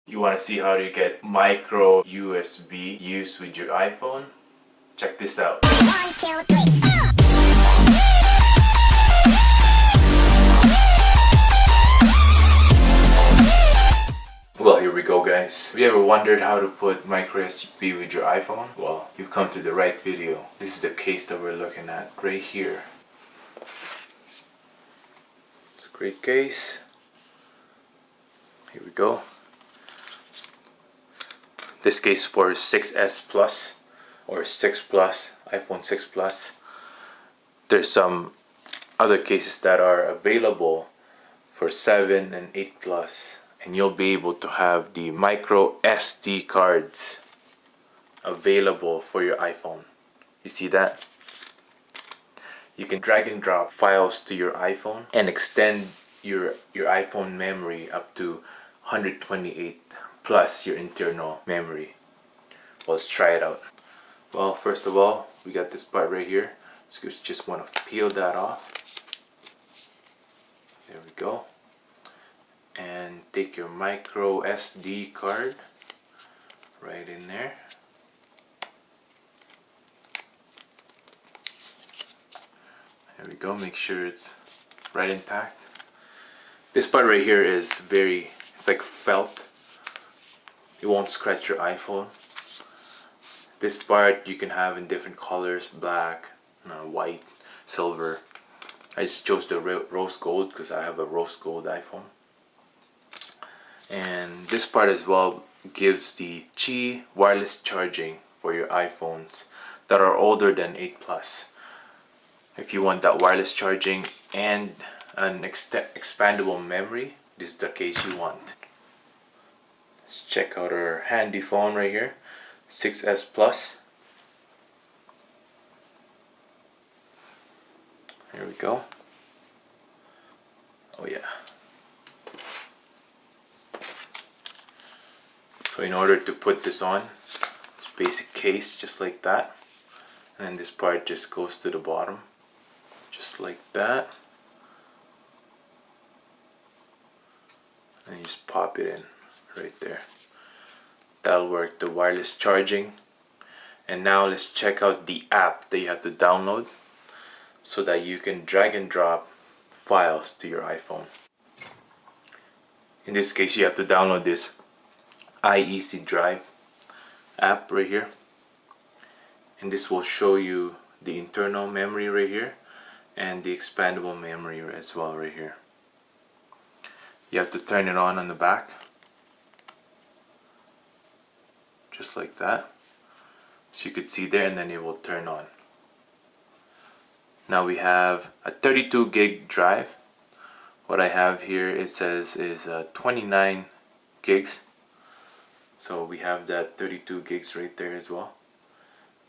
You want to see how to get micro USB used with your iPhone? Check this out. 1, 2, 3. Well, here we go, guys. Have you ever wondered how to put MicroSD with your iPhone? Well, you've come to the right video. This is the case that we're looking at right here. It's a great case. Here we go. This case for 6S Plus or 6 Plus, iPhone 6 Plus. There's some other cases that are available for 7 and 8 Plus. And you'll be able to have the micro SD cards available for your iPhone. You see that? You can drag and drop files to your iPhone and extend your iPhone memory up to 128 plus your internal memory. Well, let's try it out. Well, first of all, we got this part right here. So you just want to peel that off. There we go. And take your micro SD card right in there. There we go. Make sure it's right intact. This part right here is it's like felt. It won't scratch your iPhone. This part you can have in different colors: black, white, silver. I just chose the rose gold because I have a rose gold iPhone. And this part as well gives the Qi wireless charging for your iPhones that are older than 8 Plus. If you want that wireless charging and an expandable memory, this is the case you want. Let's check out our handy phone right here, 6S Plus. Here we go. Oh yeah. So in order to put this on, it's basic case just like that. And then this part just goes to the bottom. Just like that. And you just pop it in right there. That'll work, the wireless charging. And now let's check out the app that you have to download so that you can drag and drop files to your iPhone. In this case, you have to download this iEasy Drive app right here, and this will show you the internal memory right here and the expandable memory as well right here. You have to turn it on the back just like that, so you could see there, and then it will turn on. Now we have a 32 gig drive. What I have here, it says, is 29 gigs. So we have that 32 gigs right there as well.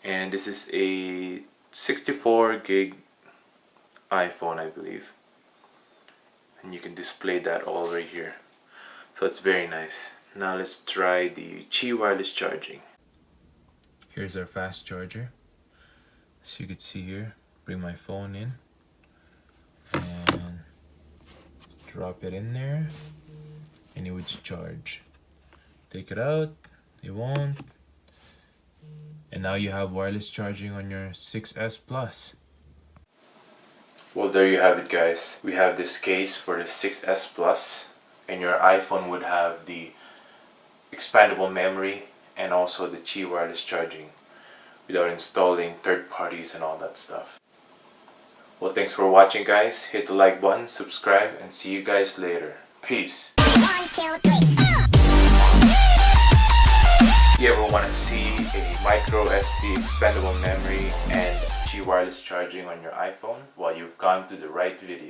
And this is a 64 gig iPhone, I believe. And you can display that all right here. So it's very nice. Now let's try the Qi wireless charging. Here's our fast charger. So you can see here, bring my phone in and drop it in there and it would charge. Take it out, it won't. And now you have wireless charging on your 6S Plus. Well, there you have it, guys. We have this case for the 6S Plus, and your iPhone would have the expandable memory and also the Qi wireless charging without installing third parties and all that stuff. Well, thanks for watching, guys. Hit the like button, subscribe, and see you guys later. Peace. 1, 2, 3. If you ever want to see a micro SD expandable memory and Qi wireless charging on your iPhone, well, you've come to the right video.